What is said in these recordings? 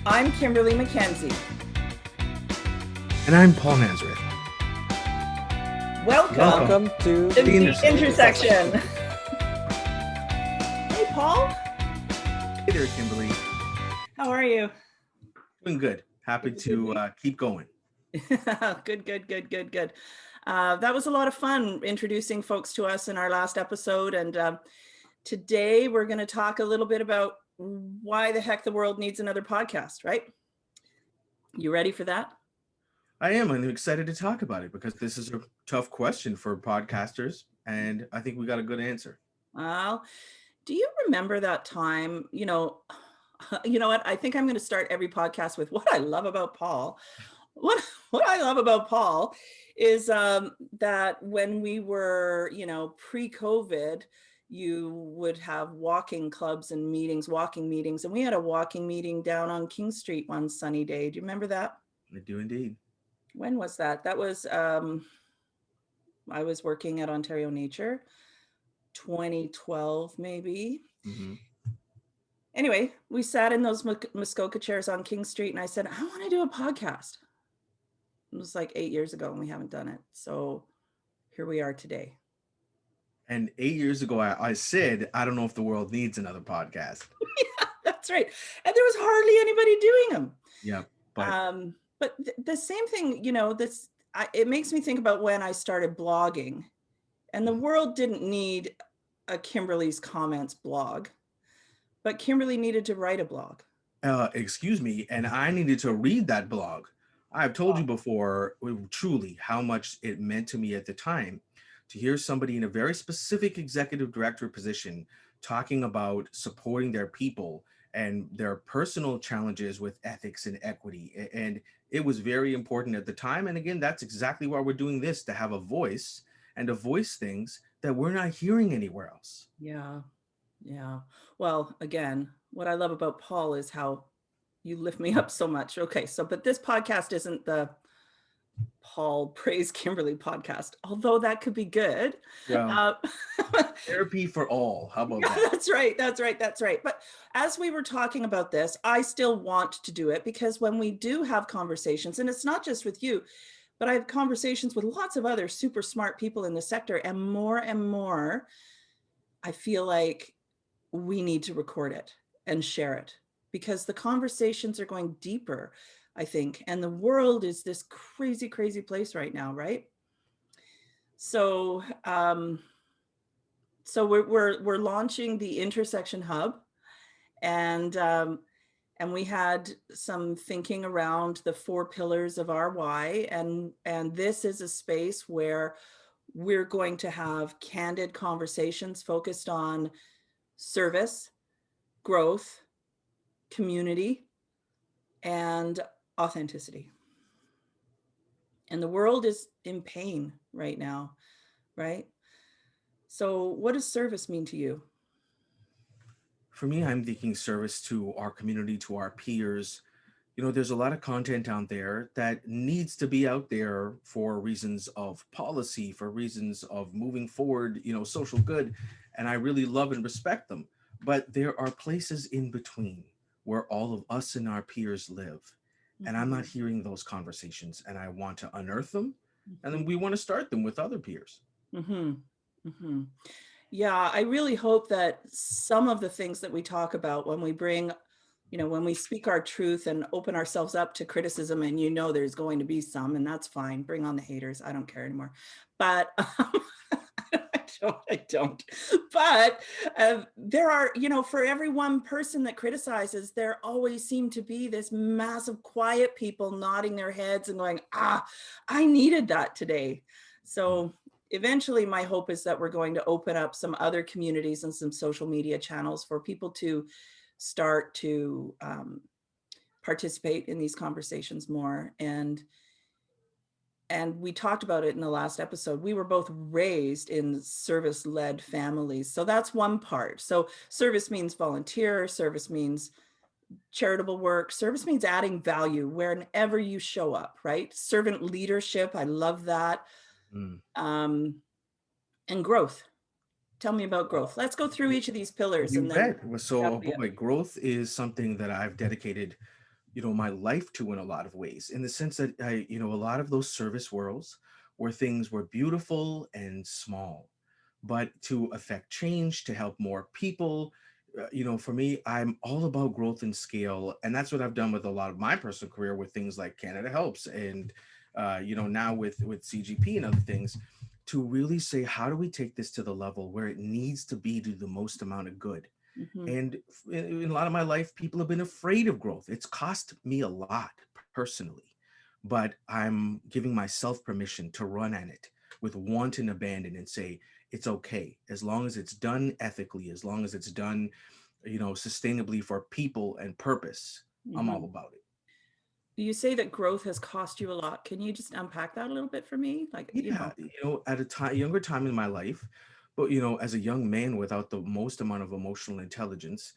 I'm Kimberly McKenzie. And I'm Paul Nazareth. Welcome to the intersection. Hey, Paul. Hey there, Kimberly. How are you? Doing good. Happy to keep going. Good. That was a lot of fun introducing folks to us in our last episode. And today we're going to talk a little bit about why the heck the world needs another podcast, right? You ready for that? I am. I'm excited to talk about it because this is a tough question for podcasters, and I think we got a good answer. Well, do you remember that time, you know what? I think I'm going to start every podcast with what I love about Paul. What I love about Paul is that when we were, pre-COVID, you would have walking clubs and walking meetings. And we had a walking meeting down on King Street one sunny day. Do you remember that? I do indeed. When was that? That was, I was working at Ontario Nature, 2012 maybe. Mm-hmm. Anyway, we sat in those Muskoka chairs on King Street and I said, I want to do a podcast. It was like 8 years ago and we haven't done it. So here we are today. And 8 years ago, I said, I don't know if the world needs another podcast. Yeah, that's right. And there was hardly anybody doing them. Yeah. But the same thing, it makes me think about when I started blogging, and the world didn't need a Kimberly's Comments blog, but Kimberly needed to write a blog. Excuse me, and I needed to read that blog. I've told you before, truly, how much it meant to me at the time to hear somebody in a very specific executive director position talking about supporting their people and their personal challenges with ethics and equity. And it was very important at the time. And again, that's exactly why we're doing this, to have a voice and to voice things that we're not hearing anywhere else. Yeah. Well, again, what I love about Paul is how you lift me up so much. Okay, but this podcast isn't the Paul Praise Kimberly podcast, although that could be good. Well, therapy for all. How about that? That's right. But as we were talking about this, I still want to do it because when we do have conversations, and it's not just with you, but I have conversations with lots of other super smart people in the sector, and more, I feel like we need to record it and share it because the conversations are going deeper, I think. And the world is this crazy, crazy place right now, right? So, we're launching the Intersection Hub, and we had some thinking around the 4 pillars of our why, and this is a space where we're going to have candid conversations focused on service, growth, community, and authenticity. And the world is in pain right now, right? So what does service mean to you? For me, I'm thinking service to our community, to our peers. There's a lot of content out there that needs to be out there for reasons of policy, for reasons of moving forward, social good. And I really love and respect them. But there are places in between where all of us and our peers live. And I'm not hearing those conversations, and I want to unearth them. And then we want to start them with other peers. Yeah, I really hope that some of the things that we talk about when we bring, when we speak our truth and open ourselves up to criticism, and there's going to be some, and that's fine. Bring on the haters. I don't care anymore. But I don't. But there are, for every one person that criticizes, there always seem to be this massive quiet people nodding their heads and going, I needed that today. So eventually my hope is that we're going to open up some other communities and some social media channels for people to start to participate in these conversations more. And we talked about it in the last episode. We were both raised in service-led families. So that's one part. So service means volunteer, service means charitable work, service means adding value wherever you show up, right? Servant leadership, I love that. And growth. Tell me about growth. Let's go through each of these pillars. You bet. So, boy, growth is something that I've dedicated my life to in a lot of ways, in the sense that a lot of those service worlds where things were beautiful and small, but to affect change, to help more people. For me, I'm all about growth and scale, and that's what I've done with a lot of my personal career with things like Canada Helps, and now with CGP and other things, to really say, how do we take this to the level where it needs to be, to do the most amount of good. Hmm. And in a lot of my life, people have been afraid of growth. It's cost me a lot personally, but I'm giving myself permission to run at it with want and abandon, and say it's okay as long as it's done ethically, as long as it's done, sustainably for people and purpose. I'm all Hmm. about it. You say that growth has cost you a lot. Can you just unpack that a little bit for me? Like, Yeah, at younger time in my life, but as a young man without the most amount of emotional intelligence,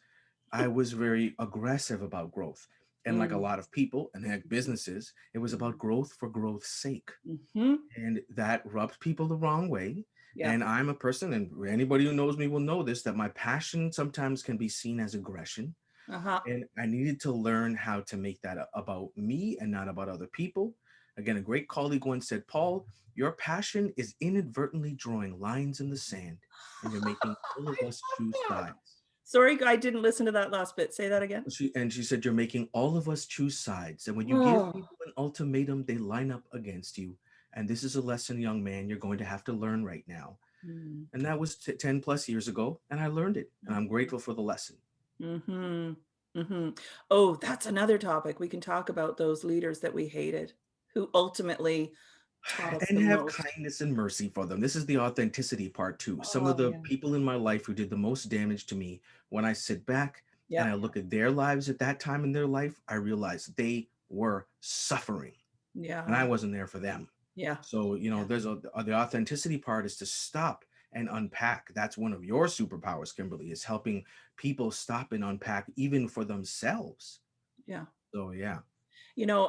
I was very aggressive about growth. And like a mm, lot of people and like businesses, it was about growth for growth's sake. hmm, And that rubbed people the wrong way. yeah, And I'm a person, and anybody who knows me will know this, that my passion sometimes can be seen as aggression. uh-huh. And I needed to learn how to make that about me and not about other people. Again, a great colleague once said, Paul, your passion is inadvertently drawing lines in the sand, and you're making all of I us choose love that. sides. Sorry, I didn't listen to that last bit. Say that again. She said, you're making all of us choose sides. And when you give Oh, people an ultimatum, they line up against you. And this is a lesson, young man, you're going to have to learn right now. mm, And that was 10 plus years ago. And I learned it. And I'm grateful for the lesson. mm-hmm, mm-hmm. Oh, that's another topic. We can talk about those leaders that we hated, who ultimately taught us And the have most. kindness and mercy for them. This is the authenticity part, too. Some of Oh, the yeah. people in my life who did the most damage to me, when I sit back and Yeah, I look at their lives at that time in their life, I realize they were suffering and I yeah, wasn't there for them. yeah, So, yeah. there's the authenticity part is to stop and unpack. That's one of your superpowers, Kimberly, is helping people stop and unpack even for themselves. Yeah. So, yeah.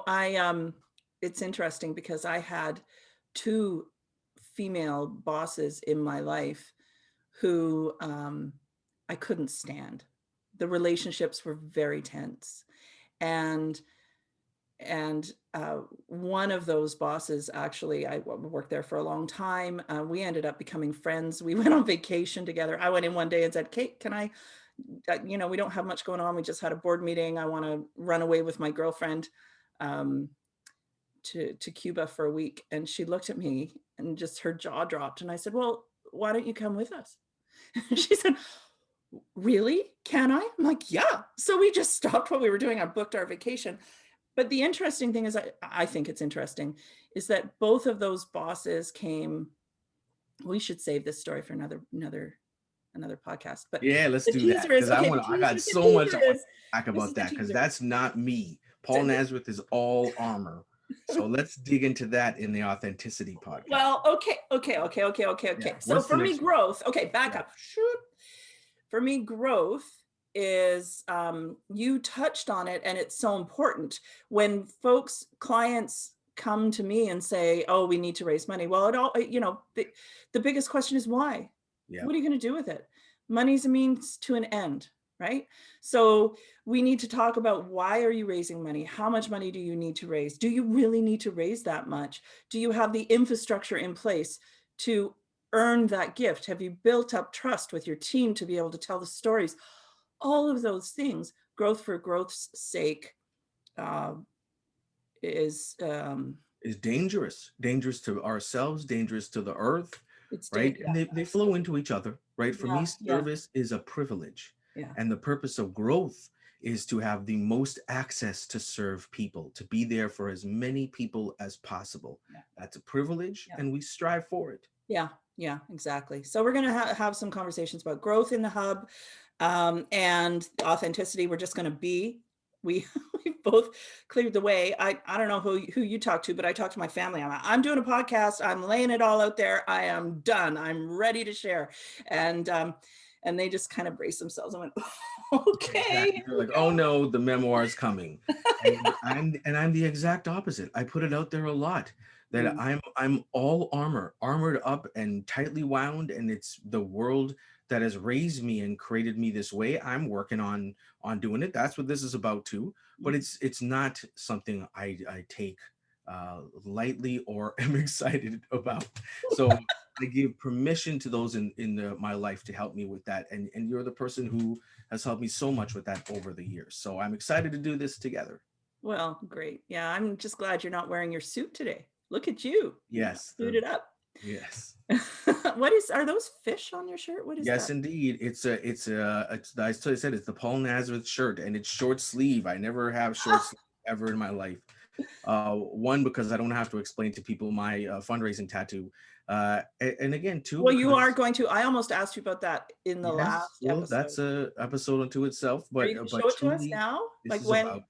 I it's interesting because I had two female bosses in my life who I couldn't stand. The relationships were very tense. And one of those bosses, actually, I worked there for a long time. We ended up becoming friends. We went on vacation together. I went in one day and said, Kate, can I, we don't have much going on. We just had a board meeting. I want to run away with my girlfriend um, to Cuba for a week. And she looked at me and just her jaw dropped. And I said, well, why don't you come with us? She said, really? Can I? I'm like, yeah. So we just stopped what we were doing. I booked our vacation. But the interesting thing is, I think it's interesting, is that both of those bosses came. We should save this story for another podcast. But Yeah, let's the do that teaser is because okay. The I got teaser, the so much I teaser want is to talk this is about the that because teaser. that's not me. Paul So, Nazareth is all armor. So let's dig into that in the authenticity podcast. well, okay. Yeah. So What's the for me, next one? growth. Okay, back Yeah. up. Shoot. For me, growth is you touched on it, and it's so important when clients come to me and say, oh, we need to raise money. Well, the biggest question is why. Yeah. What are you going to do with it? Money's a means to an end, right? So we need to talk about, why are you raising money? How much money do you need to raise? Do you really need to raise that much? Do you have the infrastructure in place to earn that gift? Have you built up trust with your team to be able to tell the stories? All of those things. Growth for growth's sake uh, is Is dangerous to ourselves, dangerous to the earth, right? yeah, And they flow into each other, right? For me, yeah, yeah, service is a privilege. yeah, And the purpose of growth is to have the most access to serve people, to be there for as many people as possible. yeah, That's a privilege, yeah. and we strive for it. Yeah, yeah, exactly. So we're going to have some conversations about growth in the hub and authenticity. We're just going to be. We we both cleared the way. I don't know who you talk to, but I talk to my family. I'm doing a podcast. I'm laying it all out there. I am done. I'm ready to share. And they just kind of brace themselves and went, okay, Exactly. here They're we like, oh go. no, the memoir is coming. And I'm the exact opposite. I put it out there a lot that Mm, I'm all armored up and tightly wound, and it's the world that has raised me and created me this way. I'm working on doing it. That's what this is about too. But Mhm. it's not something I take lightly or am excited about. So I give permission to those in my life to help me with that, and you're the person who has helped me so much with that over the years. So I'm excited to do this together. Well, great. Yeah, I'm just glad you're not wearing your suit today. Look at you. You're Yes, the suited up. yes. Are those fish on your shirt? What is Yes, that? indeed. I said it's the Paul Nazareth shirt, and it's short sleeve. I never have short sleeve ever in my life. One, because I don't have to explain to people my fundraising tattoo, and again, two, Well, you are because going to. I almost asked you about that in the yes, last well, episode. that's a episode unto itself. Are you going to show But it to us truly, now? this Like is when about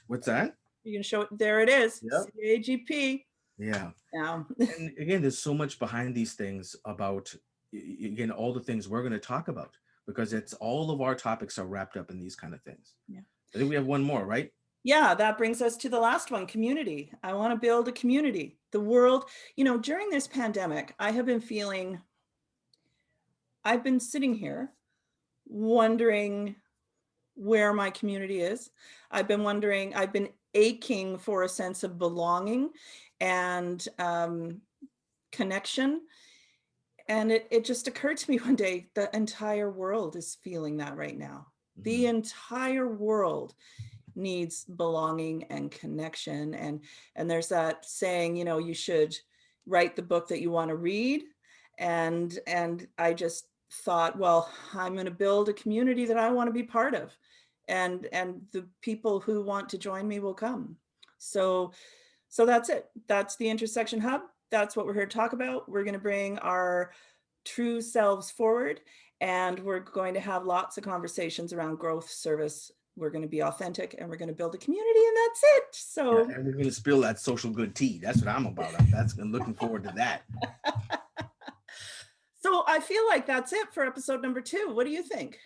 what's that? you're going to show it? There it is. Yep. CAGP. Yeah. Now, And again, there's so much behind these things about again all the things we're going to talk about because it's all of our topics are wrapped up in these kind of things. yeah. I think we have one more, right? Yeah, that brings us to the last one, community. I want to build a community. The world, during this pandemic, I've been sitting here wondering where my community is. I've been aching for a sense of belonging and connection. And it just occurred to me one day, the entire world is feeling that right now. The Mhm. entire world needs belonging and connection. And there's that saying, you should write the book that you want to read. And I just thought, well, I'm going to build a community that I want to be part of. And the people who want to join me will come. So that's it. That's the Intersection Hub. That's what we're here to talk about. We're going to bring our true selves forward, and we're going to have lots of conversations around growth, service. We're going to be authentic, and we're going to build a community, and that's it. Yeah, So and we're going to spill that social good tea. That's what I'm about. I'm looking forward to that. I feel like that's it for episode number 2. What do you think?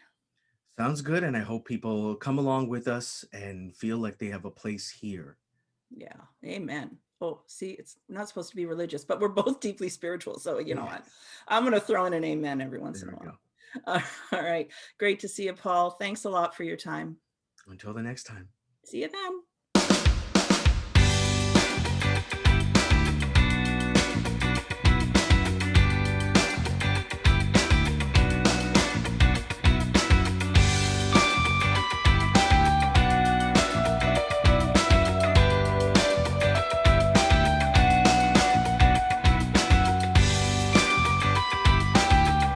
Sounds good, and I hope people come along with us and feel like they have a place here. Yeah, amen. Oh, see, it's not supposed to be religious, but we're both deeply spiritual, so you know what, Yes, I'm going to throw in an amen every once there in a we while. go. All right, great to see you, Paul. Thanks a lot for your time. Until the next time. See you then.